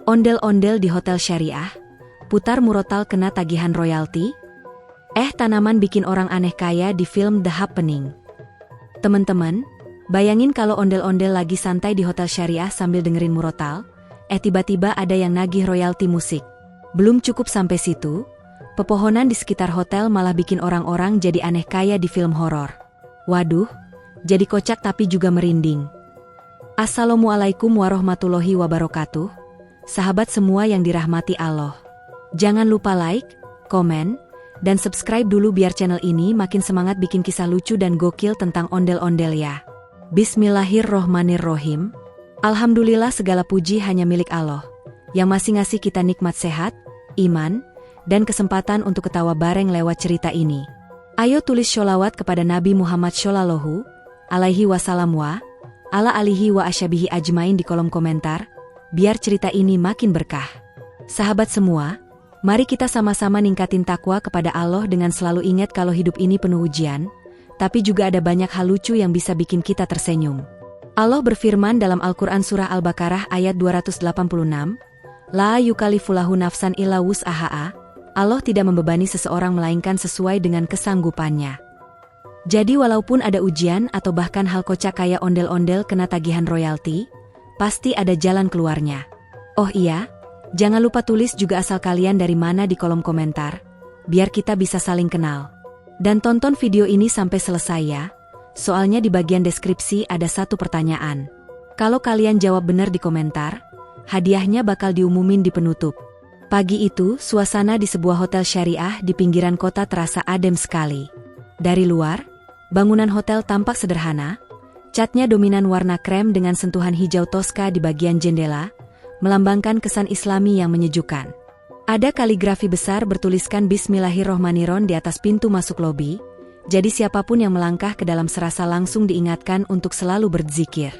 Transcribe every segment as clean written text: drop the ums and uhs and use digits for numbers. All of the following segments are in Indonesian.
Ondel-ondel di hotel syariah, putar murotal kena tagihan royalti? Tanaman bikin orang aneh kaya di film The Happening. Temen-temen, bayangin kalau ondel-ondel lagi santai di hotel syariah sambil dengerin murotal, tiba-tiba ada yang nagih royalti musik. Belum cukup sampai situ, pepohonan di sekitar hotel malah bikin orang-orang jadi aneh kaya di film horor. Waduh, jadi kocak tapi juga merinding. Assalamualaikum warahmatullahi wabarakatuh. Sahabat semua yang dirahmati Allah. Jangan lupa like, komen, dan subscribe dulu biar channel ini makin semangat bikin kisah lucu dan gokil tentang ondel-ondel ya. Bismillahirrohmanirrohim. Alhamdulillah segala puji hanya milik Allah, yang masih ngasih kita nikmat sehat, iman, dan kesempatan untuk ketawa bareng lewat cerita ini. Ayo tulis sholawat kepada Nabi Muhammad Shallallahu alaihi wasallam wa ala alihi wa ashabihi ajmain di kolom komentar, biar cerita ini makin berkah. Sahabat semua, mari kita sama-sama ningkatin takwa kepada Allah dengan selalu ingat kalau hidup ini penuh ujian, tapi juga ada banyak hal lucu yang bisa bikin kita tersenyum. Allah berfirman dalam Al-Quran Surah Al-Baqarah ayat 286, La yukallifullahu nafsan illa wus'aha, Allah tidak membebani seseorang melainkan sesuai dengan kesanggupannya. Jadi walaupun ada ujian atau bahkan hal kocak kayak ondel-ondel kena tagihan royalti, pasti ada jalan keluarnya. Oh iya, jangan lupa tulis juga asal kalian dari mana di kolom komentar, biar kita bisa saling kenal. Dan tonton video ini sampai selesai ya, soalnya di bagian deskripsi ada satu pertanyaan. Kalau kalian jawab benar di komentar, hadiahnya bakal diumumin di penutup. Pagi itu, suasana di sebuah hotel syariah di pinggiran kota terasa adem sekali. Dari luar, bangunan hotel tampak sederhana, catnya dominan warna krem dengan sentuhan hijau toska di bagian jendela, melambangkan kesan Islami yang menyejukkan. Ada kaligrafi besar bertuliskan Bismillahirrohmanirrohim di atas pintu masuk lobi, jadi siapapun yang melangkah ke dalam serasa langsung diingatkan untuk selalu berzikir.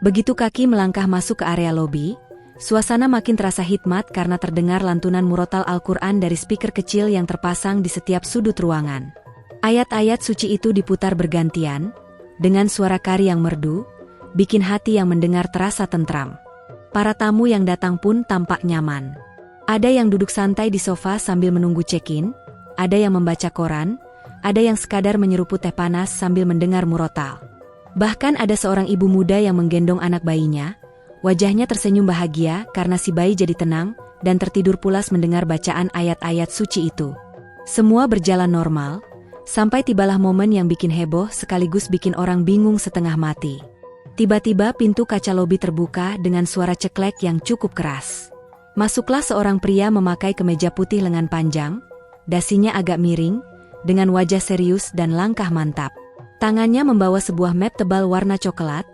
Begitu kaki melangkah masuk ke area lobi, suasana makin terasa hikmat karena terdengar lantunan murotal Al-Quran dari speaker kecil yang terpasang di setiap sudut ruangan. Ayat-ayat suci itu diputar bergantian, dengan suara kari yang merdu, bikin hati yang mendengar terasa tentram. Para tamu yang datang pun tampak nyaman. Ada yang duduk santai di sofa sambil menunggu check-in, ada yang membaca koran, ada yang sekadar menyeruput teh panas sambil mendengar murotal. Bahkan ada seorang ibu muda yang menggendong anak bayinya, wajahnya tersenyum bahagia karena si bayi jadi tenang dan tertidur pulas mendengar bacaan ayat-ayat suci itu. Semua berjalan normal, sampai tibalah momen yang bikin heboh sekaligus bikin orang bingung setengah mati. Tiba-tiba pintu kaca lobi terbuka dengan suara ceklek yang cukup keras. Masuklah seorang pria memakai kemeja putih lengan panjang, dasinya agak miring, dengan wajah serius dan langkah mantap. Tangannya membawa sebuah map tebal warna coklat,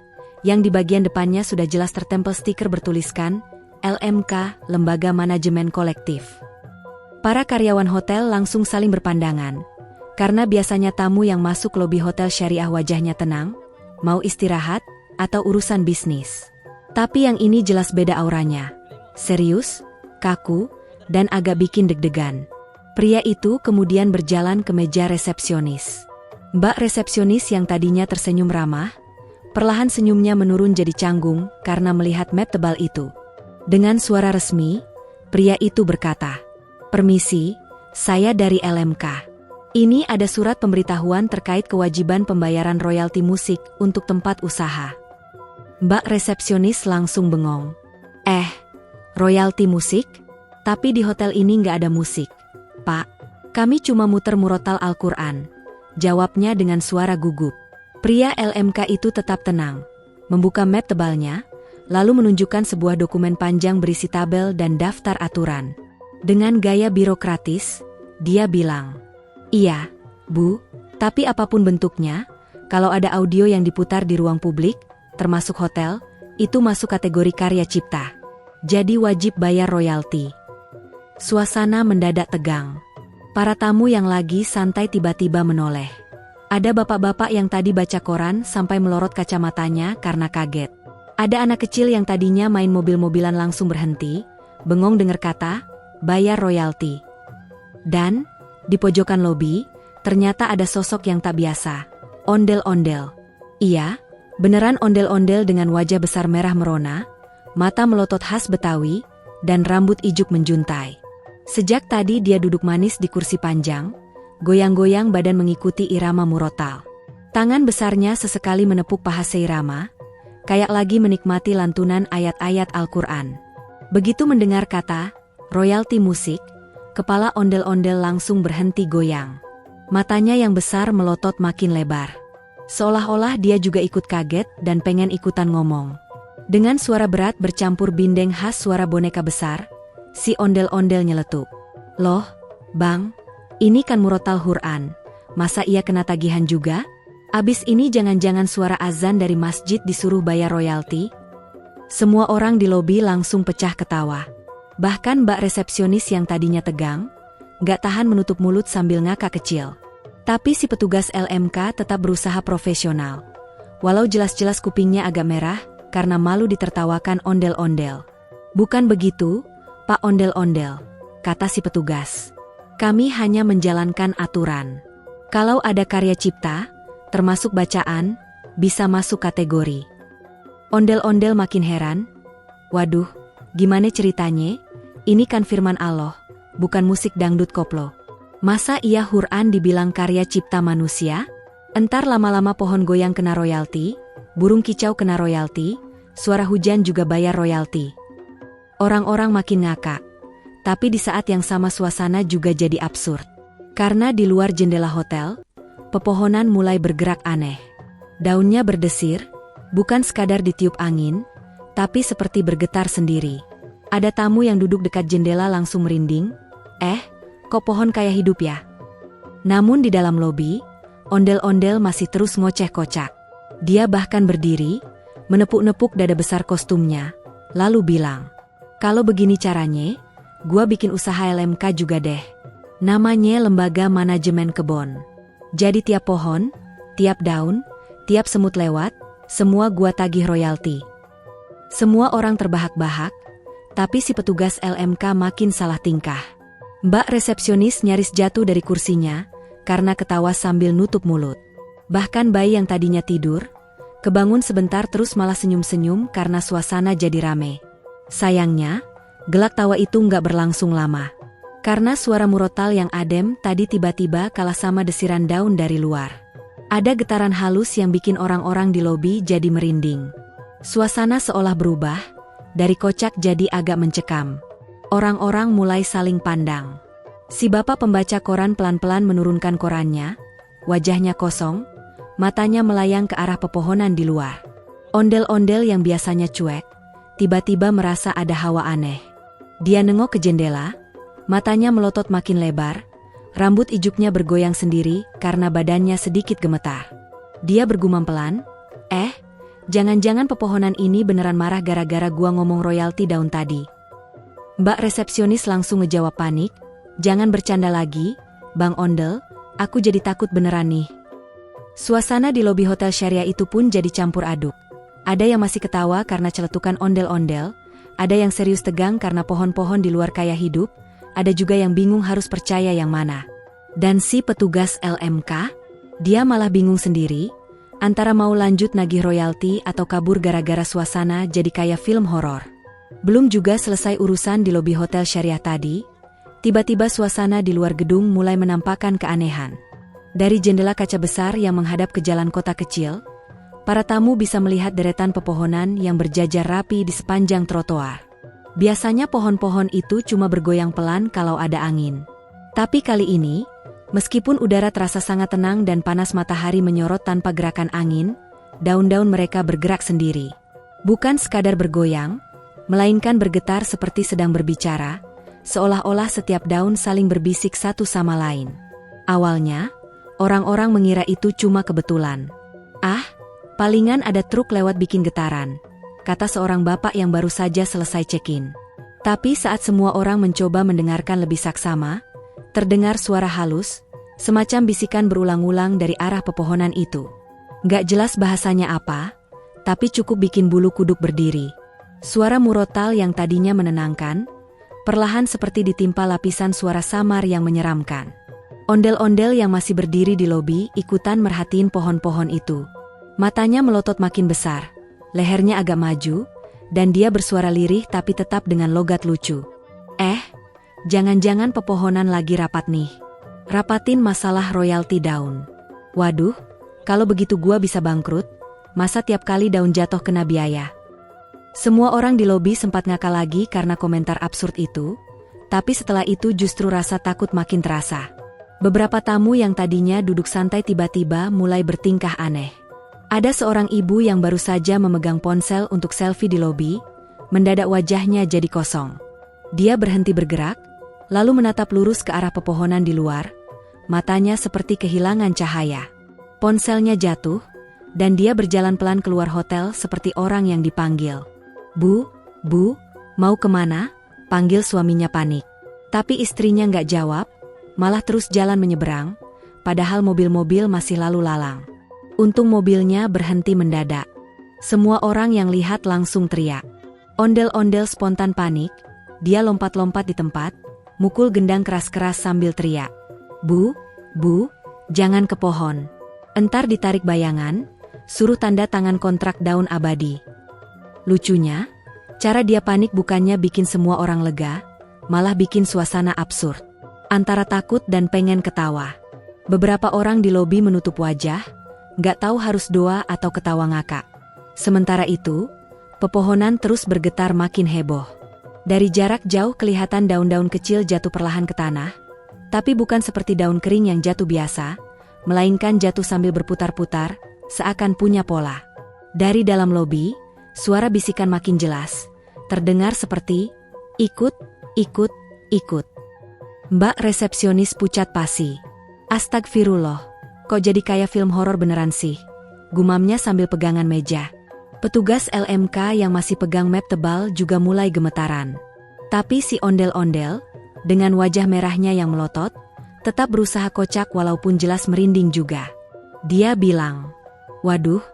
yang di bagian depannya sudah jelas tertempel stiker bertuliskan, LMK, Lembaga Manajemen Kolektif. Para karyawan hotel langsung saling berpandangan. Karena biasanya tamu yang masuk lobi hotel syariah wajahnya tenang, mau istirahat, atau urusan bisnis. Tapi yang ini jelas beda auranya. Serius, kaku, dan agak bikin deg-degan. Pria itu kemudian berjalan ke meja resepsionis. Mbak resepsionis yang tadinya tersenyum ramah, perlahan senyumnya menurun jadi canggung karena melihat map tebal itu. Dengan suara resmi, pria itu berkata, "Permisi, saya dari LMK. Ini ada surat pemberitahuan terkait kewajiban pembayaran royalti musik untuk tempat usaha." Mbak resepsionis langsung bengong. Royalti musik? Tapi di hotel ini nggak ada musik. Pak, kami cuma muter murotal Al-Quran. Jawabnya dengan suara gugup. Pria LMK itu tetap tenang, membuka map tebalnya, lalu menunjukkan sebuah dokumen panjang berisi tabel dan daftar aturan. Dengan gaya birokratis, dia bilang, "Iya, Bu, tapi apapun bentuknya, kalau ada audio yang diputar di ruang publik, termasuk hotel, itu masuk kategori karya cipta. Jadi wajib bayar royalti." Suasana mendadak tegang. Para tamu yang lagi santai tiba-tiba menoleh. Ada bapak-bapak yang tadi baca koran sampai melorot kacamatanya karena kaget. Ada anak kecil yang tadinya main mobil-mobilan langsung berhenti, bengong dengar kata, bayar royalti. Dan, di pojokan lobi, ternyata ada sosok yang tak biasa. Ondel-ondel. Iya, beneran ondel-ondel dengan wajah besar merah merona, mata melotot khas Betawi, dan rambut ijuk menjuntai. Sejak tadi dia duduk manis di kursi panjang, goyang-goyang badan mengikuti irama murotal. Tangan besarnya sesekali menepuk paha Seirama, kayak lagi menikmati lantunan ayat-ayat Al-Quran. Begitu mendengar kata royalti musik, kepala ondel-ondel langsung berhenti goyang. Matanya yang besar melotot makin lebar. Seolah-olah dia juga ikut kaget dan pengen ikutan ngomong. Dengan suara berat bercampur bindeng khas suara boneka besar, si ondel-ondel nyeletuk. "Loh, Bang, ini kan murotal Quran, masa ia kena tagihan juga? Abis ini jangan-jangan suara azan dari masjid disuruh bayar royalti?" Semua orang di lobi langsung pecah ketawa. Bahkan mbak resepsionis yang tadinya tegang, gak tahan menutup mulut sambil ngakak kecil. Tapi si petugas LMK tetap berusaha profesional. Walau jelas-jelas kupingnya agak merah karena malu ditertawakan ondel-ondel. "Bukan begitu, Pak Ondel-ondel," kata si petugas. "Kami hanya menjalankan aturan. Kalau ada karya cipta, termasuk bacaan, bisa masuk kategori." Ondel-ondel makin heran. "Waduh, gimana ceritanya? Ini kan firman Allah, bukan musik dangdut koplo. Masa iya Quran dibilang karya cipta manusia? Entar lama-lama pohon goyang kena royalti, burung kicau kena royalti, suara hujan juga bayar royalti." Orang-orang makin ngakak. Tapi di saat yang sama suasana juga jadi absurd. Karena di luar jendela hotel, pepohonan mulai bergerak aneh. Daunnya berdesir, bukan sekadar ditiup angin, tapi seperti bergetar sendiri. Ada tamu yang duduk dekat jendela langsung merinding. Kok pohon kayak hidup ya? Namun di dalam lobi, ondel-ondel masih terus ngoceh kocak. Dia bahkan berdiri, menepuk-nepuk dada besar kostumnya, lalu bilang, "Kalau begini caranya, gua bikin usaha LMK juga deh. Namanya Lembaga Manajemen Kebon. Jadi tiap pohon, tiap daun, tiap semut lewat, semua gua tagih royalti." Semua orang terbahak-bahak, tapi si petugas LMK makin salah tingkah. Mbak resepsionis nyaris jatuh dari kursinya karena ketawa sambil nutup mulut. Bahkan bayi yang tadinya tidur, kebangun sebentar terus malah senyum-senyum karena suasana jadi rame. Sayangnya, gelak tawa itu nggak berlangsung lama. Karena suara murotal yang adem tadi tiba-tiba kalah sama desiran daun dari luar. Ada getaran halus yang bikin orang-orang di lobi jadi merinding. Suasana seolah berubah, dari kocak jadi agak mencekam. Orang-orang mulai saling pandang. Si bapak pembaca koran pelan-pelan menurunkan korannya, wajahnya kosong, matanya melayang ke arah pepohonan di luar. Ondel-ondel yang biasanya cuek, tiba-tiba merasa ada hawa aneh. Dia nengok ke jendela, matanya melotot makin lebar, rambut ijuknya bergoyang sendiri karena badannya sedikit gemetar. Dia bergumam pelan, jangan-jangan pepohonan ini beneran marah gara-gara gua ngomong royalti daun tadi." Mbak resepsionis langsung ngejawab panik, "Jangan bercanda lagi, Bang Ondel, aku jadi takut beneran nih." Suasana di lobi hotel syariah itu pun jadi campur aduk. Ada yang masih ketawa karena celetukan ondel-ondel, ada yang serius tegang karena pohon-pohon di luar kaya hidup, ada juga yang bingung harus percaya yang mana. Dan si petugas LMK, dia malah bingung sendiri, antara mau lanjut nagih royalti atau kabur gara-gara suasana jadi kayak film horor. Belum juga selesai urusan di lobi hotel syariah tadi, tiba-tiba suasana di luar gedung mulai menampakkan keanehan. Dari jendela kaca besar yang menghadap ke jalan kota kecil, para tamu bisa melihat deretan pepohonan yang berjajar rapi di sepanjang trotoar. Biasanya pohon-pohon itu cuma bergoyang pelan kalau ada angin. Tapi kali ini, meskipun udara terasa sangat tenang dan panas matahari menyorot tanpa gerakan angin, daun-daun mereka bergerak sendiri. Bukan sekadar bergoyang, melainkan bergetar seperti sedang berbicara, seolah-olah setiap daun saling berbisik satu sama lain. Awalnya, orang-orang mengira itu cuma kebetulan. Palingan ada truk lewat bikin getaran, kata seorang bapak yang baru saja selesai check-in. Tapi saat semua orang mencoba mendengarkan lebih saksama, terdengar suara halus, semacam bisikan berulang-ulang dari arah pepohonan itu. Nggak jelas bahasanya apa, tapi cukup bikin bulu kuduk berdiri. Suara murotal yang tadinya menenangkan, perlahan seperti ditimpa lapisan suara samar yang menyeramkan. Ondel-ondel yang masih berdiri di lobi ikutan merhatiin pohon-pohon itu. Matanya melotot makin besar, lehernya agak maju, dan dia bersuara lirih tapi tetap dengan logat lucu. Jangan-jangan pepohonan lagi rapat nih. Rapatin masalah royalti daun. Waduh, kalau begitu gua bisa bangkrut, masa tiap kali daun jatuh kena biaya. Semua orang di lobi sempat ngakak lagi karena komentar absurd itu, tapi setelah itu justru rasa takut makin terasa. Beberapa tamu yang tadinya duduk santai tiba-tiba mulai bertingkah aneh. Ada seorang ibu yang baru saja memegang ponsel untuk selfie di lobi, mendadak wajahnya jadi kosong. Dia berhenti bergerak, lalu menatap lurus ke arah pepohonan di luar, matanya seperti kehilangan cahaya. Ponselnya jatuh, dan dia berjalan pelan keluar hotel seperti orang yang dipanggil. Bu, mau kemana? Panggil suaminya panik. Tapi istrinya nggak jawab, malah terus jalan menyeberang, padahal mobil-mobil masih lalu lalang. Untung mobilnya berhenti mendadak. Semua orang yang lihat langsung teriak. Ondel-ondel spontan panik, dia lompat-lompat di tempat, mukul gendang keras-keras sambil teriak. Bu, jangan ke pohon. Entar ditarik bayangan, suruh tanda tangan kontrak daun abadi. Lucunya, cara dia panik bukannya bikin semua orang lega, malah bikin suasana absurd. Antara takut dan pengen ketawa. Beberapa orang di lobi menutup wajah, gak tahu harus doa atau ketawa ngakak. Sementara itu, pepohonan terus bergetar makin heboh. Dari jarak jauh kelihatan daun-daun kecil jatuh perlahan ke tanah, tapi bukan seperti daun kering yang jatuh biasa, melainkan jatuh sambil berputar-putar, seakan punya pola. Dari dalam lobi, suara bisikan makin jelas, terdengar seperti, ikut. Mbak resepsionis pucat pasi. Astagfirullah, kok jadi kayak film horor beneran sih? Gumamnya sambil pegangan meja. Petugas LMK yang masih pegang map tebal juga mulai gemetaran. Tapi si ondel-ondel, dengan wajah merahnya yang melotot, tetap berusaha kocak walaupun jelas merinding juga. Dia bilang, waduh,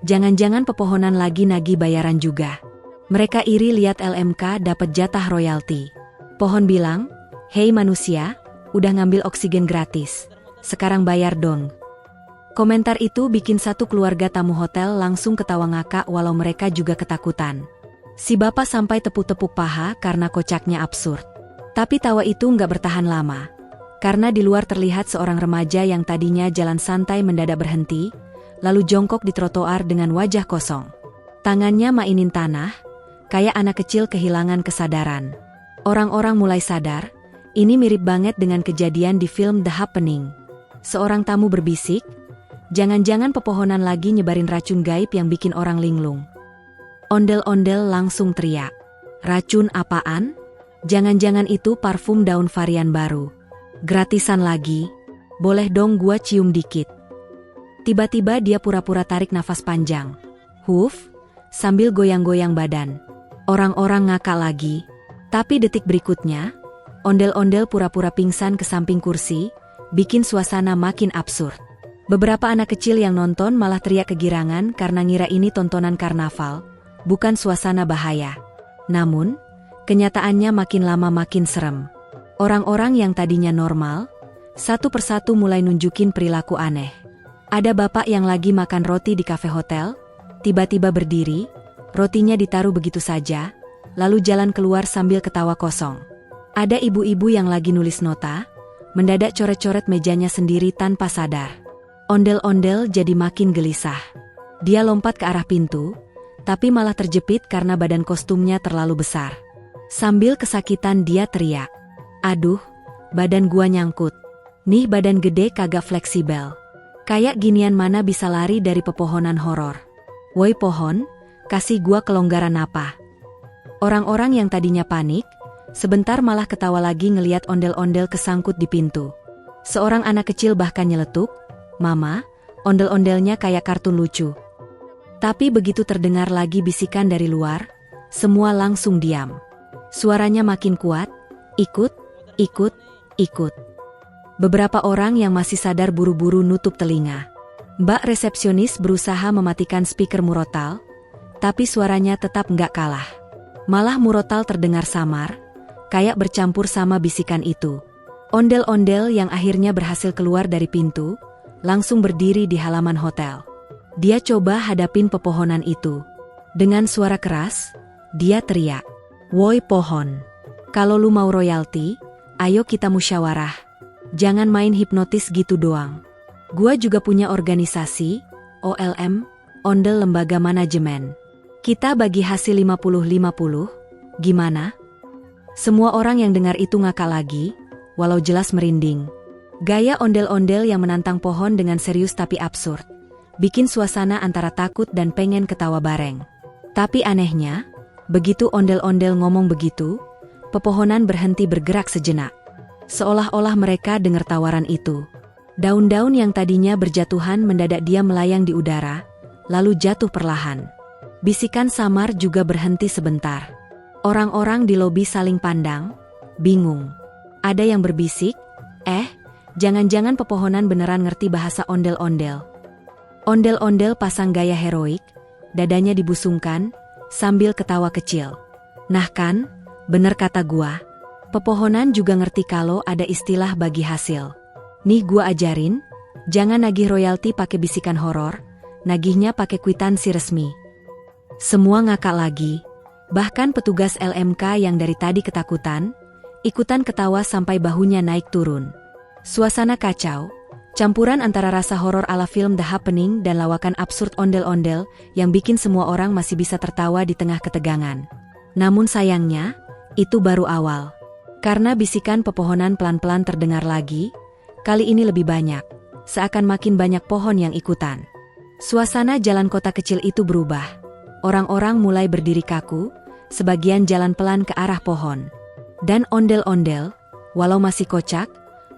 jangan-jangan pepohonan lagi nagih bayaran juga. Mereka iri lihat LMK dapat jatah royalti. Pohon bilang, hei manusia, udah ngambil oksigen gratis. Sekarang bayar dong. Komentar itu bikin satu keluarga tamu hotel langsung ketawa ngakak walau mereka juga ketakutan. Si bapak sampai tepuk-tepuk paha karena kocaknya absurd. Tapi tawa itu nggak bertahan lama. Karena di luar terlihat seorang remaja yang tadinya jalan santai mendadak berhenti, lalu jongkok di trotoar dengan wajah kosong. Tangannya mainin tanah, kayak anak kecil kehilangan kesadaran. Orang-orang mulai sadar, ini mirip banget dengan kejadian di film The Happening. Seorang tamu berbisik, jangan-jangan pepohonan lagi nyebarin racun gaib yang bikin orang linglung. Ondel-ondel langsung teriak. Racun apaan? Jangan-jangan itu parfum daun varian baru. Gratisan lagi. Boleh dong gua cium dikit. Tiba-tiba dia pura-pura tarik nafas panjang. Huf, sambil goyang-goyang badan. Orang-orang ngakak lagi. Tapi detik berikutnya, ondel-ondel pura-pura pingsan ke samping kursi, bikin suasana makin absurd. Beberapa anak kecil yang nonton malah teriak kegirangan karena ngira ini tontonan karnaval, bukan suasana bahaya. Namun, kenyataannya makin lama makin serem. Orang-orang yang tadinya normal, satu persatu mulai nunjukin perilaku aneh. Ada bapak yang lagi makan roti di kafe hotel, tiba-tiba berdiri, rotinya ditaruh begitu saja, lalu jalan keluar sambil ketawa kosong. Ada ibu-ibu yang lagi nulis nota, mendadak coret-coret mejanya sendiri tanpa sadar. Ondel-ondel jadi makin gelisah. Dia lompat ke arah pintu, tapi malah terjepit karena badan kostumnya terlalu besar. Sambil kesakitan dia teriak, aduh, badan gua nyangkut. Nih badan gede kagak fleksibel. Kayak ginian mana bisa lari dari pepohonan horor. Woi pohon, kasih gua kelonggaran apa? Orang-orang yang tadinya panik, sebentar malah ketawa lagi ngeliat ondel-ondel kesangkut di pintu. Seorang anak kecil bahkan nyeletuk, Mama, ondel-ondelnya kayak kartun lucu. Tapi begitu terdengar lagi bisikan dari luar, semua langsung diam. Suaranya makin kuat, ikut. Beberapa orang yang masih sadar buru-buru nutup telinga. Mbak resepsionis berusaha mematikan speaker murotal, tapi suaranya tetap nggak kalah. Malah murotal terdengar samar, kayak bercampur sama bisikan itu. Ondel-ondel yang akhirnya berhasil keluar dari pintu, langsung berdiri di halaman hotel. Dia coba hadapin pepohonan itu. Dengan suara keras, Dia teriak. Woi pohon. Kalau lu mau royalti, ayo kita musyawarah. Jangan main hipnotis gitu doang. Gua juga punya organisasi, OLM, Ondel Lembaga Manajemen. Kita bagi hasil 50-50, gimana? Semua orang yang dengar itu ngakak lagi, walau jelas merinding. Gaya ondel-ondel yang menantang pohon dengan serius tapi absurd, bikin suasana antara takut dan pengen ketawa bareng. Tapi anehnya, begitu ondel-ondel ngomong begitu, pepohonan berhenti bergerak sejenak. Seolah-olah mereka dengar tawaran itu. Daun-daun yang tadinya berjatuhan mendadak diam melayang di udara, lalu jatuh perlahan. Bisikan samar juga berhenti sebentar. Orang-orang di lobi saling pandang, bingung. Ada yang berbisik, jangan-jangan pepohonan beneran ngerti bahasa ondel-ondel. Ondel-ondel pasang gaya heroik, dadanya dibusungkan, sambil ketawa kecil. Nah kan, bener kata gua. Pepohonan juga ngerti kalau ada istilah bagi hasil. Nih gua ajarin, jangan nagih royalti pakai bisikan horor, nagihnya pakai kwitansi resmi. Semua ngakak lagi, bahkan petugas LMK yang dari tadi ketakutan, ikutan ketawa sampai bahunya naik turun. Suasana kacau, campuran antara rasa horor ala film The Happening dan lawakan absurd ondel-ondel yang bikin semua orang masih bisa tertawa di tengah ketegangan. Namun sayangnya, itu baru awal. Karena bisikan pepohonan pelan-pelan terdengar lagi, kali ini lebih banyak, seakan makin banyak pohon yang ikutan. Suasana jalan kota kecil itu berubah. Orang-orang mulai berdiri kaku, sebagian jalan pelan ke arah pohon. Dan ondel-ondel, walau masih kocak,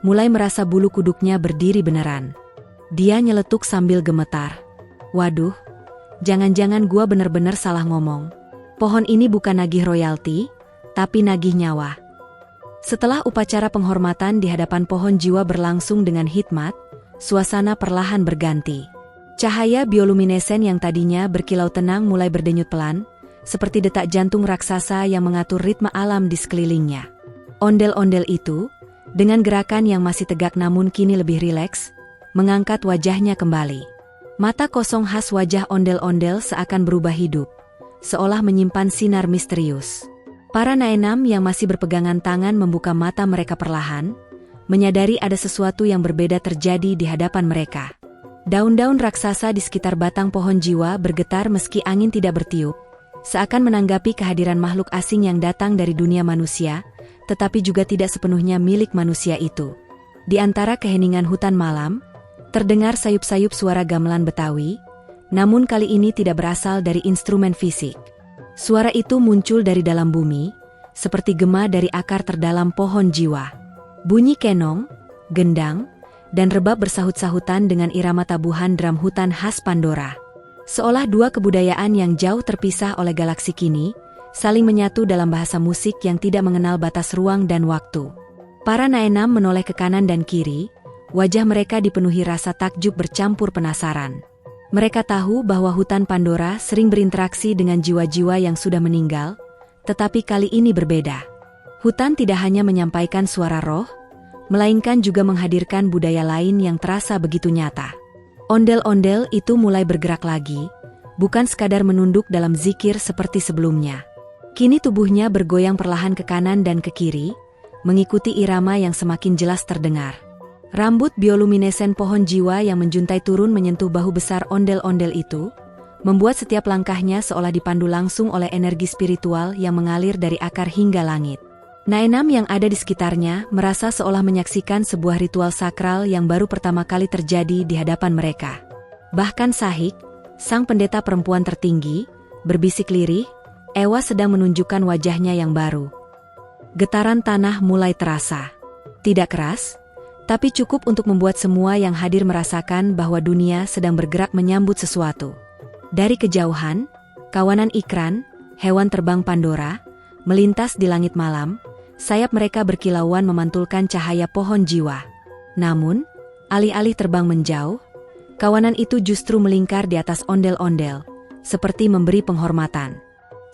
mulai merasa bulu kuduknya berdiri beneran. Dia nyeletuk sambil gemetar. Waduh, jangan-jangan gua bener-bener salah ngomong. Pohon ini bukan nagih royalti, tapi nagih nyawa. Setelah upacara penghormatan di hadapan pohon jiwa berlangsung dengan hikmat, suasana perlahan berganti. Cahaya bioluminesen yang tadinya berkilau tenang mulai berdenyut pelan, seperti detak jantung raksasa yang mengatur ritme alam di sekelilingnya. Ondel-ondel itu, dengan gerakan yang masih tegak namun kini lebih rileks, mengangkat wajahnya kembali. Mata kosong khas wajah ondel-ondel seakan berubah hidup, seolah menyimpan sinar misterius. Para naenam yang masih berpegangan tangan membuka mata mereka perlahan, menyadari ada sesuatu yang berbeda terjadi di hadapan mereka. Daun-daun raksasa di sekitar batang pohon jiwa bergetar meski angin tidak bertiup, seakan menanggapi kehadiran makhluk asing yang datang dari dunia manusia, tetapi juga tidak sepenuhnya milik manusia itu. Di antara keheningan hutan malam, terdengar sayup-sayup suara gamelan Betawi, namun kali ini tidak berasal dari instrumen fisik. Suara itu muncul dari dalam bumi, seperti gema dari akar terdalam pohon jiwa. Bunyi kenong, gendang, dan rebab bersahut-sahutan dengan irama tabuhan drum hutan khas Pandora. Seolah dua kebudayaan yang jauh terpisah oleh galaksi kini, saling menyatu dalam bahasa musik yang tidak mengenal batas ruang dan waktu. Para naenam menoleh ke kanan dan kiri, wajah mereka dipenuhi rasa takjub bercampur penasaran. Mereka tahu bahwa hutan Pandora sering berinteraksi dengan jiwa-jiwa yang sudah meninggal, tetapi kali ini berbeda. Hutan tidak hanya menyampaikan suara roh, melainkan juga menghadirkan budaya lain yang terasa begitu nyata. Ondel-ondel itu mulai bergerak lagi, bukan sekadar menunduk dalam zikir seperti sebelumnya. Kini tubuhnya bergoyang perlahan ke kanan dan ke kiri, mengikuti irama yang semakin jelas terdengar. Rambut bioluminesen pohon jiwa yang menjuntai turun menyentuh bahu besar ondel-ondel itu, membuat setiap langkahnya seolah dipandu langsung oleh energi spiritual yang mengalir dari akar hingga langit. Naenam yang ada di sekitarnya merasa seolah menyaksikan sebuah ritual sakral yang baru pertama kali terjadi di hadapan mereka. Bahkan Sahik, sang pendeta perempuan tertinggi, berbisik lirih, Ewa sedang menunjukkan wajahnya yang baru. Getaran tanah mulai terasa. Tidak keras, tapi cukup untuk membuat semua yang hadir merasakan bahwa dunia sedang bergerak menyambut sesuatu. Dari kejauhan, kawanan ikran, hewan terbang Pandora, melintas di langit malam, sayap mereka berkilauan memantulkan cahaya pohon jiwa. Namun, alih-alih terbang menjauh, kawanan itu justru melingkar di atas ondel-ondel, seperti memberi penghormatan.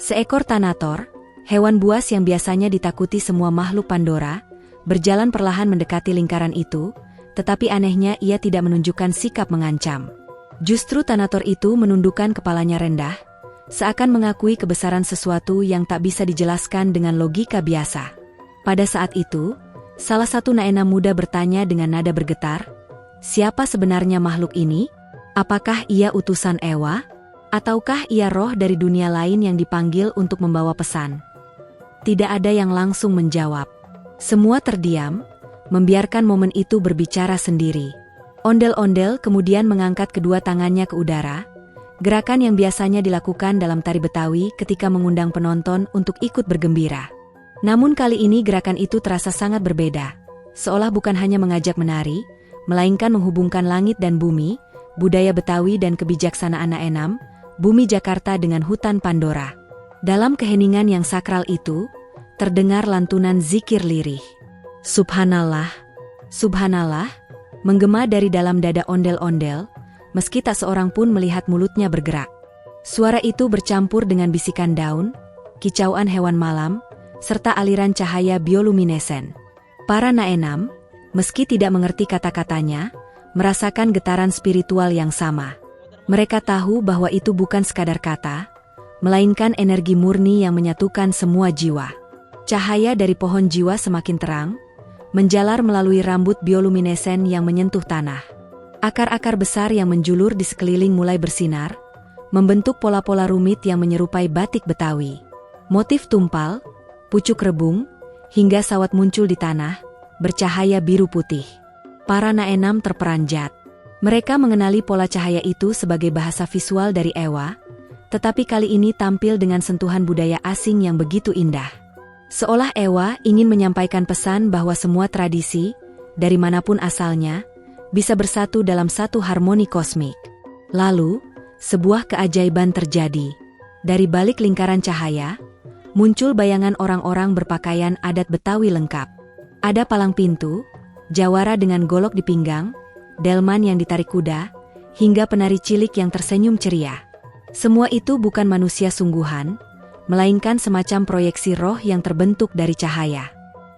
Seekor Thanator, hewan buas yang biasanya ditakuti semua makhluk Pandora, berjalan perlahan mendekati lingkaran itu, tetapi anehnya ia tidak menunjukkan sikap mengancam. Justru Thanator itu menundukkan kepalanya rendah, seakan mengakui kebesaran sesuatu yang tak bisa dijelaskan dengan logika biasa. Pada saat itu, salah satu Naenam muda bertanya dengan nada bergetar, "Siapa sebenarnya makhluk ini? Apakah ia utusan Ewa? Ataukah ia roh dari dunia lain yang dipanggil untuk membawa pesan?" Tidak ada yang langsung menjawab. Semua terdiam, membiarkan momen itu berbicara sendiri. Ondel-ondel kemudian mengangkat kedua tangannya ke udara, gerakan yang biasanya dilakukan dalam tari Betawi ketika mengundang penonton untuk ikut bergembira. Namun kali ini gerakan itu terasa sangat berbeda, seolah bukan hanya mengajak menari, melainkan menghubungkan langit dan bumi, budaya Betawi dan kebijaksanaan Naenam, bumi Jakarta dengan hutan Pandora. Dalam keheningan yang sakral itu, terdengar lantunan zikir lirih. Subhanallah, Subhanallah, menggema dari dalam dada ondel-ondel, meski tak seorang pun melihat mulutnya bergerak. Suara itu bercampur dengan bisikan daun, kicauan hewan malam, serta aliran cahaya bioluminescen. Para Naenam, meski tidak mengerti kata-katanya, merasakan getaran spiritual yang sama. Mereka tahu bahwa itu bukan sekadar kata, melainkan energi murni yang menyatukan semua jiwa. Cahaya dari pohon jiwa semakin terang, menjalar melalui rambut bioluminescen yang menyentuh tanah. Akar-akar besar yang menjulur di sekeliling mulai bersinar, membentuk pola-pola rumit yang menyerupai batik Betawi. Motif tumpal, pucuk rebung, hingga sawat muncul di tanah, bercahaya biru putih. Para Naenam terperanjat. Mereka mengenali pola cahaya itu sebagai bahasa visual dari Ewa, tetapi kali ini tampil dengan sentuhan budaya asing yang begitu indah. Seolah Ewa ingin menyampaikan pesan bahwa semua tradisi, dari manapun asalnya, bisa bersatu dalam satu harmoni kosmik. Lalu, sebuah keajaiban terjadi. Dari balik lingkaran cahaya, muncul bayangan orang-orang berpakaian adat Betawi lengkap. Ada palang pintu, jawara dengan golok di pinggang, delman yang ditarik kuda, hingga penari cilik yang tersenyum ceria. Semua itu bukan manusia sungguhan, melainkan semacam proyeksi roh yang terbentuk dari cahaya.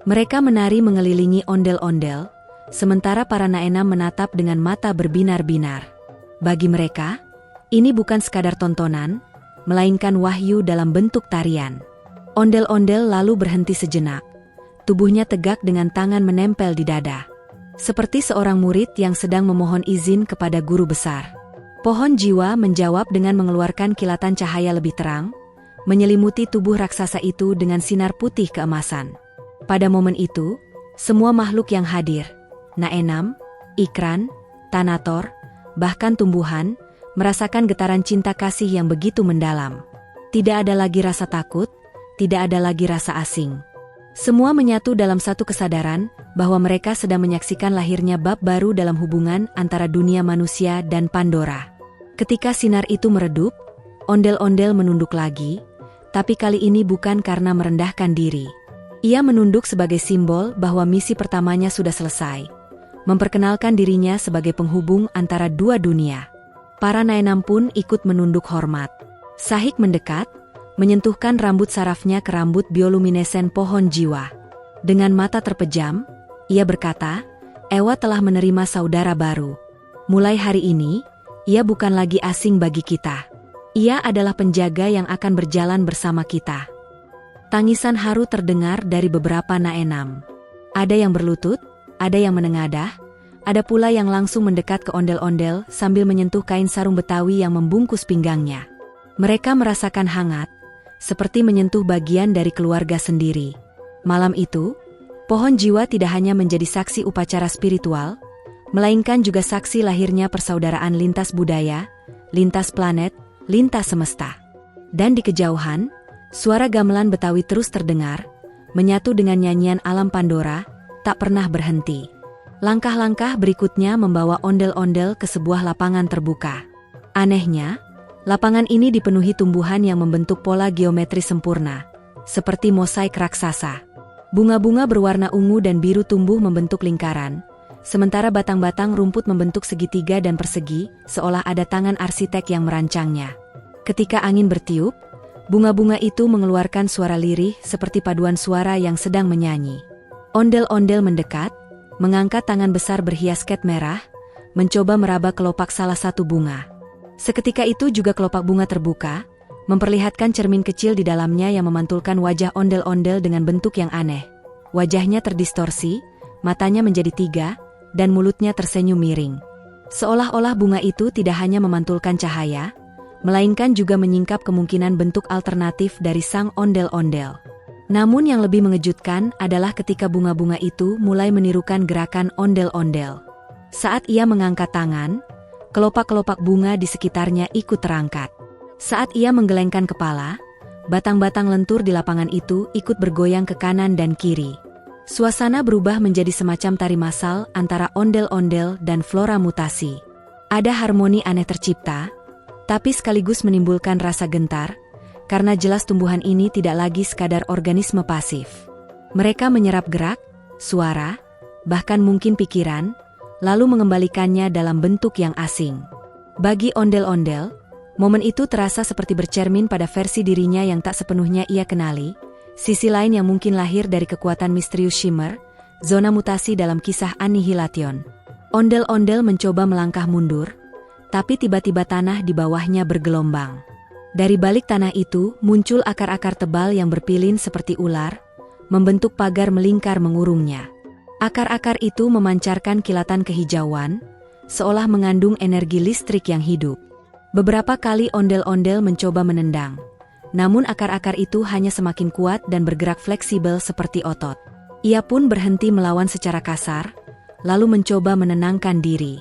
Mereka menari mengelilingi ondel-ondel, sementara para Naenam menatap dengan mata berbinar-binar. Bagi mereka, ini bukan sekadar tontonan, melainkan wahyu dalam bentuk tarian. Ondel-ondel lalu berhenti sejenak. Tubuhnya tegak dengan tangan menempel di dada. Seperti seorang murid yang sedang memohon izin kepada guru besar. Pohon jiwa menjawab dengan mengeluarkan kilatan cahaya lebih terang, menyelimuti tubuh raksasa itu dengan sinar putih keemasan. Pada momen itu, semua makhluk yang hadir, Naenam, Ikran, Tanator, bahkan tumbuhan, merasakan getaran cinta kasih yang begitu mendalam. Tidak ada lagi rasa takut, tidak ada lagi rasa asing. Semua menyatu dalam satu kesadaran bahwa mereka sedang menyaksikan lahirnya bab baru dalam hubungan antara dunia manusia dan Pandora. Ketika sinar itu meredup, ondel-ondel menunduk lagi, tapi kali ini bukan karena merendahkan diri. Ia menunduk sebagai simbol bahwa misi pertamanya sudah selesai, memperkenalkan dirinya sebagai penghubung antara dua dunia. Para Naenam pun ikut menunduk hormat. Sahik mendekat, menyentuhkan rambut sarafnya ke rambut bioluminescen pohon jiwa. Dengan mata terpejam, ia berkata, "Ewa telah menerima saudara baru. Mulai hari ini, ia bukan lagi asing bagi kita. Ia adalah penjaga yang akan berjalan bersama kita." Tangisan haru terdengar dari beberapa Naenam. Ada yang berlutut, ada yang menengadah, ada pula yang langsung mendekat ke ondel-ondel sambil menyentuh kain sarung Betawi yang membungkus pinggangnya. Mereka merasakan hangat, seperti menyentuh bagian dari keluarga sendiri. Malam itu, pohon jiwa tidak hanya menjadi saksi upacara spiritual, melainkan juga saksi lahirnya persaudaraan lintas budaya, lintas planet, lintas semesta. Dan di kejauhan, suara gamelan Betawi terus terdengar, menyatu dengan nyanyian alam Pandora, tak pernah berhenti. Langkah-langkah berikutnya membawa ondel-ondel ke sebuah lapangan terbuka. Anehnya, lapangan ini dipenuhi tumbuhan yang membentuk pola geometri sempurna, seperti mosaik raksasa. Bunga-bunga berwarna ungu dan biru tumbuh membentuk lingkaran, sementara batang-batang rumput membentuk segitiga dan persegi, seolah ada tangan arsitek yang merancangnya. Ketika angin bertiup, bunga-bunga itu mengeluarkan suara lirih seperti paduan suara yang sedang menyanyi. Ondel-ondel mendekat, mengangkat tangan besar berhias ket merah, mencoba meraba kelopak salah satu bunga. Seketika itu juga kelopak bunga terbuka, memperlihatkan cermin kecil di dalamnya yang memantulkan wajah ondel-ondel dengan bentuk yang aneh. Wajahnya terdistorsi, matanya menjadi 3, dan mulutnya tersenyum miring. Seolah-olah bunga itu tidak hanya memantulkan cahaya, melainkan juga menyingkap kemungkinan bentuk alternatif dari sang ondel-ondel. Namun yang lebih mengejutkan adalah ketika bunga-bunga itu mulai menirukan gerakan ondel-ondel. Saat ia mengangkat tangan, kelopak-kelopak bunga di sekitarnya ikut terangkat. Saat ia menggelengkan kepala, batang-batang lentur di lapangan itu ikut bergoyang ke kanan dan kiri. Suasana berubah menjadi semacam tari massal antara ondel-ondel dan flora mutasi. Ada harmoni aneh tercipta, tapi sekaligus menimbulkan rasa gentar, karena jelas tumbuhan ini tidak lagi sekadar organisme pasif. Mereka menyerap gerak, suara, bahkan mungkin pikiran, lalu mengembalikannya dalam bentuk yang asing. Bagi ondel-ondel, momen itu terasa seperti bercermin pada versi dirinya yang tak sepenuhnya ia kenali, sisi lain yang mungkin lahir dari kekuatan misterius Shimmer, zona mutasi dalam kisah Annihilation. Ondel-ondel mencoba melangkah mundur, tapi tiba-tiba tanah di bawahnya bergelombang. Dari balik tanah itu muncul akar-akar tebal yang berpilin seperti ular, membentuk pagar melingkar mengurungnya. Akar-akar itu memancarkan kilatan kehijauan, seolah mengandung energi listrik yang hidup. Beberapa kali ondel-ondel mencoba menendang, namun akar-akar itu hanya semakin kuat dan bergerak fleksibel seperti otot. Ia pun berhenti melawan secara kasar, lalu mencoba menenangkan diri.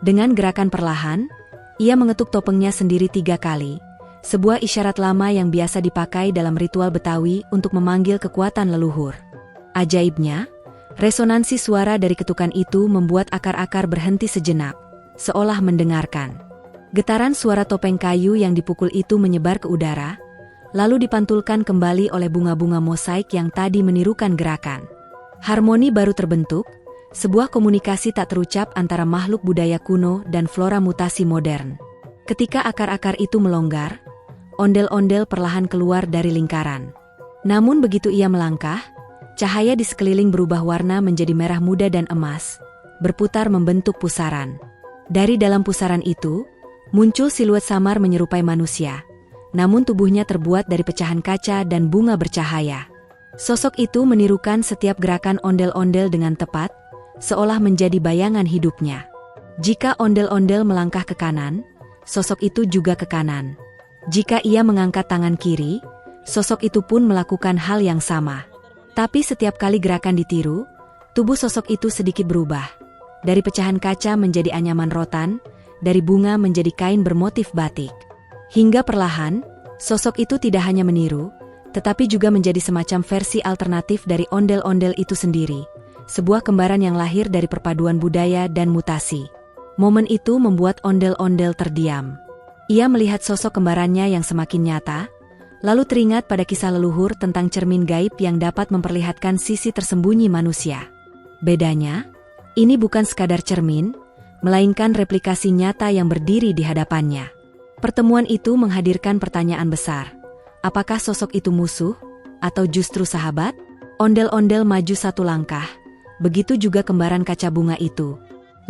Dengan gerakan perlahan, ia mengetuk topengnya sendiri 3 kali, sebuah isyarat lama yang biasa dipakai dalam ritual Betawi untuk memanggil kekuatan leluhur. Ajaibnya, resonansi suara dari ketukan itu membuat akar-akar berhenti sejenak, seolah mendengarkan. Getaran suara topeng kayu yang dipukul itu menyebar ke udara, lalu dipantulkan kembali oleh bunga-bunga mosaik yang tadi menirukan gerakan. Harmoni baru terbentuk, sebuah komunikasi tak terucap antara makhluk budaya kuno dan flora mutasi modern. Ketika akar-akar itu melonggar, ondel-ondel perlahan keluar dari lingkaran. Namun begitu ia melangkah, cahaya di sekeliling berubah warna menjadi merah muda dan emas, berputar membentuk pusaran. Dari dalam pusaran itu, muncul siluet samar menyerupai manusia, namun tubuhnya terbuat dari pecahan kaca dan bunga bercahaya. Sosok itu menirukan setiap gerakan ondel-ondel dengan tepat, seolah menjadi bayangan hidupnya. Jika ondel-ondel melangkah ke kanan, sosok itu juga ke kanan. Jika ia mengangkat tangan kiri, sosok itu pun melakukan hal yang sama. Tapi setiap kali gerakan ditiru, tubuh sosok itu sedikit berubah. Dari pecahan kaca menjadi anyaman rotan, dari bunga menjadi kain bermotif batik. Hingga perlahan, sosok itu tidak hanya meniru, tetapi juga menjadi semacam versi alternatif dari ondel-ondel itu sendiri, sebuah kembaran yang lahir dari perpaduan budaya dan mutasi. Momen itu membuat ondel-ondel terdiam. Ia melihat sosok kembarannya yang semakin nyata, lalu teringat pada kisah leluhur tentang cermin gaib yang dapat memperlihatkan sisi tersembunyi manusia. Bedanya, ini bukan sekadar cermin, melainkan replikasi nyata yang berdiri di hadapannya. Pertemuan itu menghadirkan pertanyaan besar. Apakah sosok itu musuh, atau justru sahabat? Ondel-ondel maju 1 langkah, begitu juga kembaran kaca bunga itu.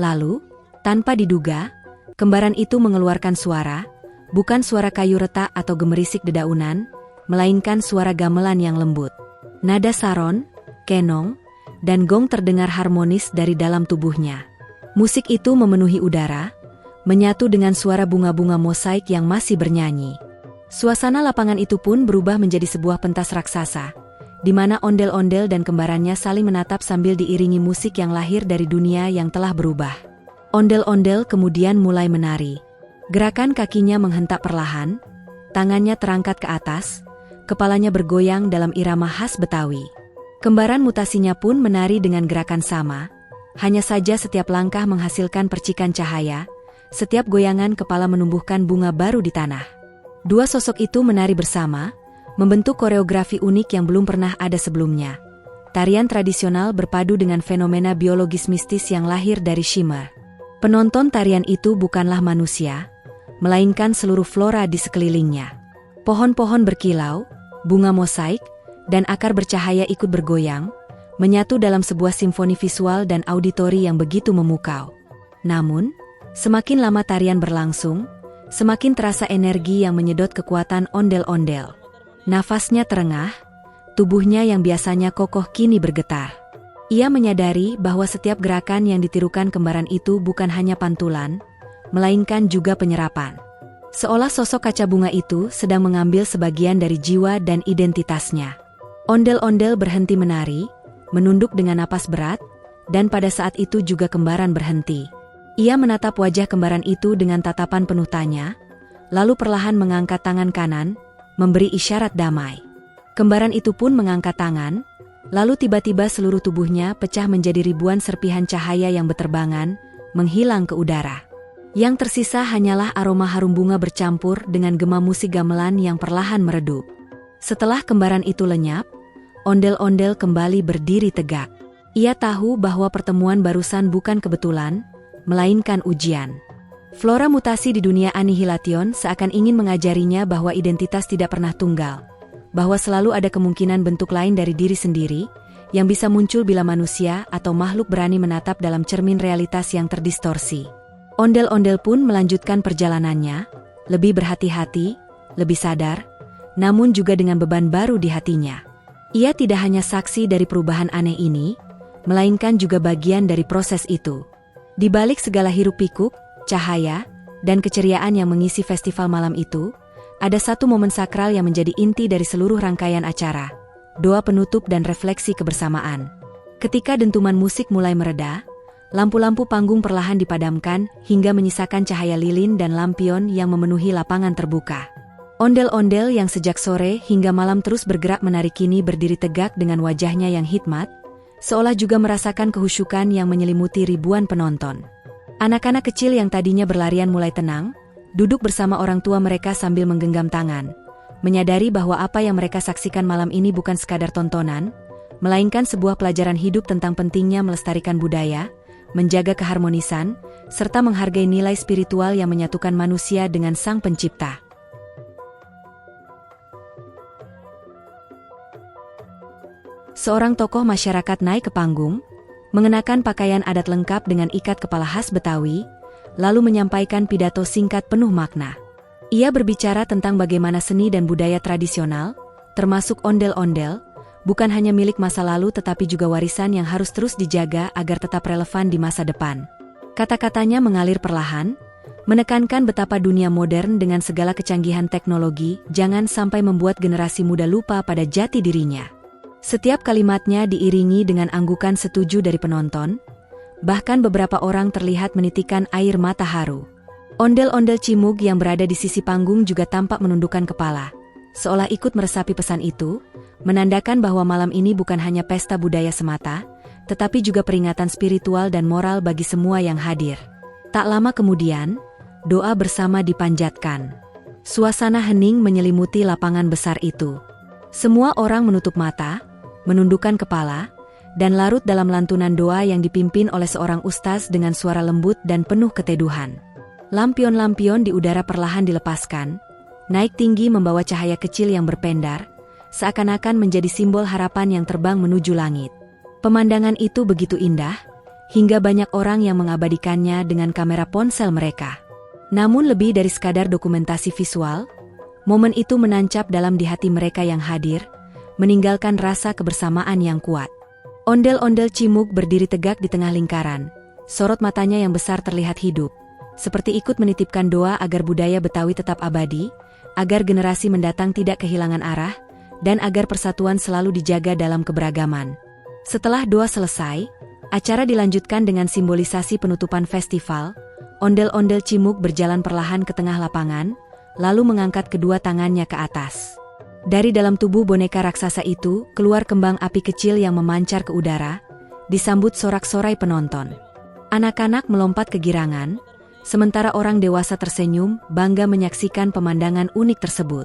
Lalu, tanpa diduga, kembaran itu mengeluarkan suara, bukan suara kayu retak atau gemerisik dedaunan, melainkan suara gamelan yang lembut. Nada saron, kenong, dan gong terdengar harmonis dari dalam tubuhnya. Musik itu memenuhi udara, menyatu dengan suara bunga-bunga mosaik yang masih bernyanyi. Suasana lapangan itu pun berubah menjadi sebuah pentas raksasa, di mana ondel-ondel dan kembarannya saling menatap sambil diiringi musik yang lahir dari dunia yang telah berubah. Ondel-ondel kemudian mulai menari. Gerakan kakinya menghentak perlahan, tangannya terangkat ke atas, kepalanya bergoyang dalam irama khas Betawi. Kembaran mutasinya pun menari dengan gerakan sama, hanya saja setiap langkah menghasilkan percikan cahaya, setiap goyangan kepala menumbuhkan bunga baru di tanah. Dua sosok itu menari bersama, membentuk koreografi unik yang belum pernah ada sebelumnya. Tarian tradisional berpadu dengan fenomena biologis mistis yang lahir dari Shimmer. Penonton tarian itu bukanlah manusia, melainkan seluruh flora di sekelilingnya. Pohon-pohon berkilau, bunga mosaik, dan akar bercahaya ikut bergoyang, menyatu dalam sebuah simfoni visual dan auditori yang begitu memukau. Namun, semakin lama tarian berlangsung, Semakin terasa energi yang menyedot kekuatan ondel-ondel. Nafasnya terengah, tubuhnya yang biasanya kokoh kini bergetar. Ia menyadari bahwa setiap gerakan yang ditirukan kembaran itu bukan hanya pantulan, melainkan juga penyerapan. Seolah sosok kaca bunga itu sedang mengambil sebagian dari jiwa dan identitasnya. Ondel-ondel berhenti menari, menunduk dengan napas berat, dan pada saat itu juga kembaran berhenti. Ia menatap wajah kembaran itu dengan tatapan penuh tanya, lalu perlahan mengangkat tangan kanan, memberi isyarat damai. Kembaran itu pun mengangkat tangan, lalu tiba-tiba seluruh tubuhnya pecah menjadi ribuan serpihan cahaya yang berterbangan, menghilang ke udara. Yang tersisa hanyalah aroma harum bunga bercampur dengan gema musik gamelan yang perlahan meredup. Setelah kembaran itu lenyap, ondel-ondel kembali berdiri tegak. Ia tahu bahwa pertemuan barusan bukan kebetulan, melainkan ujian. Flora mutasi di dunia Annihilation seakan ingin mengajarinya bahwa identitas tidak pernah tunggal, bahwa selalu ada kemungkinan bentuk lain dari diri sendiri, yang bisa muncul bila manusia atau makhluk berani menatap dalam cermin realitas yang terdistorsi. Ondel-ondel pun melanjutkan perjalanannya, lebih berhati-hati, lebih sadar, namun juga dengan beban baru di hatinya. Ia tidak hanya saksi dari perubahan aneh ini, melainkan juga bagian dari proses itu. Di balik segala hiruk-pikuk, cahaya, dan keceriaan yang mengisi festival malam itu, ada satu momen sakral yang menjadi inti dari seluruh rangkaian acara, doa penutup dan refleksi kebersamaan. Ketika dentuman musik mulai mereda, lampu-lampu panggung perlahan dipadamkan hingga menyisakan cahaya lilin dan lampion yang memenuhi lapangan terbuka. Ondel-ondel yang sejak sore hingga malam terus bergerak menari kini berdiri tegak dengan wajahnya yang hikmat, seolah juga merasakan kehusyukan yang menyelimuti ribuan penonton. Anak-anak kecil yang tadinya berlarian mulai tenang, duduk bersama orang tua mereka sambil menggenggam tangan, menyadari bahwa apa yang mereka saksikan malam ini bukan sekadar tontonan, melainkan sebuah pelajaran hidup tentang pentingnya melestarikan budaya, menjaga keharmonisan, serta menghargai nilai spiritual yang menyatukan manusia dengan Sang Pencipta. Seorang tokoh masyarakat naik ke panggung, mengenakan pakaian adat lengkap dengan ikat kepala khas Betawi, lalu menyampaikan pidato singkat penuh makna. Ia berbicara tentang bagaimana seni dan budaya tradisional, termasuk ondel-ondel, bukan hanya milik masa lalu tetapi juga warisan yang harus terus dijaga agar tetap relevan di masa depan. Kata-katanya mengalir perlahan, menekankan betapa dunia modern dengan segala kecanggihan teknologi jangan sampai membuat generasi muda lupa pada jati dirinya. Setiap kalimatnya diiringi dengan anggukan setuju dari penonton, bahkan beberapa orang terlihat menitikkan air mata haru. Ondel-ondel cimug yang berada di sisi panggung juga tampak menundukkan kepala, seolah ikut meresapi pesan itu, menandakan bahwa malam ini bukan hanya pesta budaya semata, tetapi juga peringatan spiritual dan moral bagi semua yang hadir. Tak lama kemudian, doa bersama dipanjatkan. Suasana hening menyelimuti lapangan besar itu. Semua orang menutup mata, menundukkan kepala, dan larut dalam lantunan doa yang dipimpin oleh seorang ustaz dengan suara lembut dan penuh keteduhan. Lampion-lampion di udara perlahan dilepaskan, naik tinggi membawa cahaya kecil yang berpendar, seakan-akan menjadi simbol harapan yang terbang menuju langit. Pemandangan itu begitu indah, hingga banyak orang yang mengabadikannya dengan kamera ponsel mereka. Namun lebih dari sekadar dokumentasi visual, momen itu menancap dalam di hati mereka yang hadir, meninggalkan rasa kebersamaan yang kuat. Ondel-ondel cimug berdiri tegak di tengah lingkaran, sorot matanya yang besar terlihat hidup, seperti ikut menitipkan doa agar budaya Betawi tetap abadi, agar generasi mendatang tidak kehilangan arah, dan agar persatuan selalu dijaga dalam keberagaman. Setelah doa selesai, acara dilanjutkan dengan simbolisasi penutupan festival. Ondel-ondel cimug berjalan perlahan ke tengah lapangan, lalu mengangkat kedua tangannya ke atas. Dari dalam tubuh boneka raksasa itu, keluar kembang api kecil yang memancar ke udara, disambut sorak-sorai penonton. Anak-anak melompat kegirangan, sementara orang dewasa tersenyum, bangga menyaksikan pemandangan unik tersebut.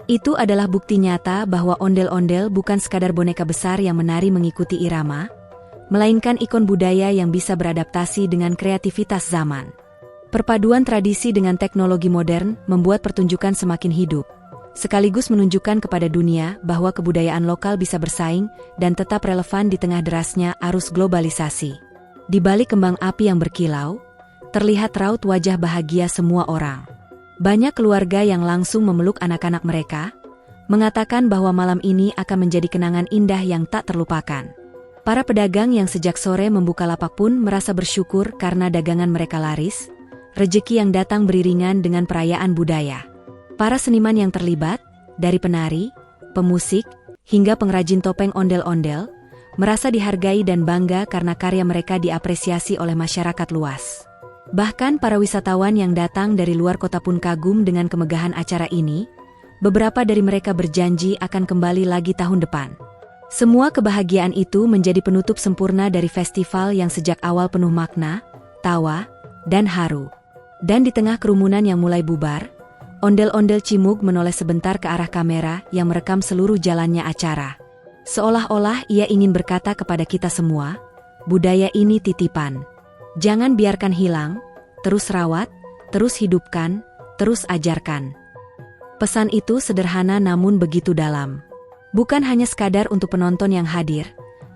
Itu adalah bukti nyata bahwa ondel-ondel bukan sekadar boneka besar yang menari mengikuti irama, melainkan ikon budaya yang bisa beradaptasi dengan kreativitas zaman. Perpaduan tradisi dengan teknologi modern membuat pertunjukan semakin hidup, sekaligus menunjukkan kepada dunia bahwa kebudayaan lokal bisa bersaing dan tetap relevan di tengah derasnya arus globalisasi. Di balik kembang api yang berkilau, terlihat raut wajah bahagia semua orang. Banyak keluarga yang langsung memeluk anak-anak mereka, mengatakan bahwa malam ini akan menjadi kenangan indah yang tak terlupakan. Para pedagang yang sejak sore membuka lapak pun merasa bersyukur karena dagangan mereka laris, rejeki yang datang beriringan dengan perayaan budaya. Para seniman yang terlibat, dari penari, pemusik, hingga pengrajin topeng ondel-ondel, merasa dihargai dan bangga karena karya mereka diapresiasi oleh masyarakat luas. Bahkan para wisatawan yang datang dari luar kota pun kagum dengan kemegahan acara ini. Beberapa dari mereka berjanji akan kembali lagi tahun depan. Semua kebahagiaan itu menjadi penutup sempurna dari festival yang sejak awal penuh makna, tawa, dan haru. Dan di tengah kerumunan yang mulai bubar, ondel-ondel Cimug menoleh sebentar ke arah kamera yang merekam seluruh jalannya acara. Seolah-olah ia ingin berkata kepada kita semua, budaya ini titipan. Jangan biarkan hilang, terus rawat, terus hidupkan, terus ajarkan. Pesan itu sederhana namun begitu dalam. Bukan hanya sekadar untuk penonton yang hadir,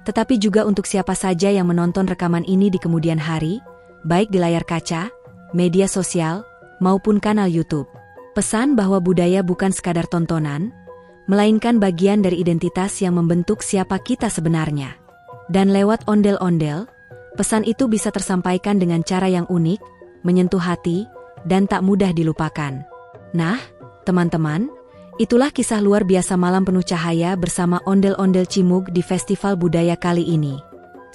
tetapi juga untuk siapa saja yang menonton rekaman ini di kemudian hari, baik di layar kaca, media sosial, maupun kanal YouTube. Pesan bahwa budaya bukan sekadar tontonan, melainkan bagian dari identitas yang membentuk siapa kita sebenarnya. Dan lewat ondel-ondel, pesan itu bisa tersampaikan dengan cara yang unik, menyentuh hati, dan tak mudah dilupakan. Nah, teman-teman, itulah kisah luar biasa malam penuh cahaya bersama ondel-ondel Cimug di Festival Budaya kali ini.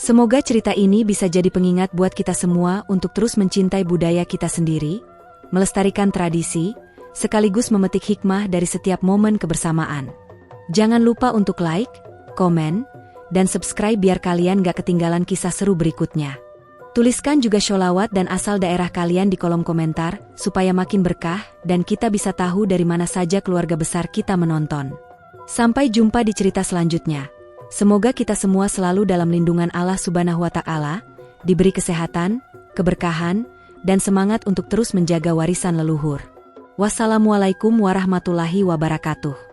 Semoga cerita ini bisa jadi pengingat buat kita semua untuk terus mencintai budaya kita sendiri, melestarikan tradisi, sekaligus memetik hikmah dari setiap momen kebersamaan. Jangan lupa untuk like, komen, dan subscribe biar kalian gak ketinggalan kisah seru berikutnya. Tuliskan juga sholawat dan asal daerah kalian di kolom komentar, supaya makin berkah dan kita bisa tahu dari mana saja keluarga besar kita menonton. Sampai jumpa di cerita selanjutnya. Semoga kita semua selalu dalam lindungan Allah Subhanahu wa Ta'ala, diberi kesehatan, keberkahan, dan semangat untuk terus menjaga warisan leluhur. Wassalamualaikum warahmatullahi wabarakatuh.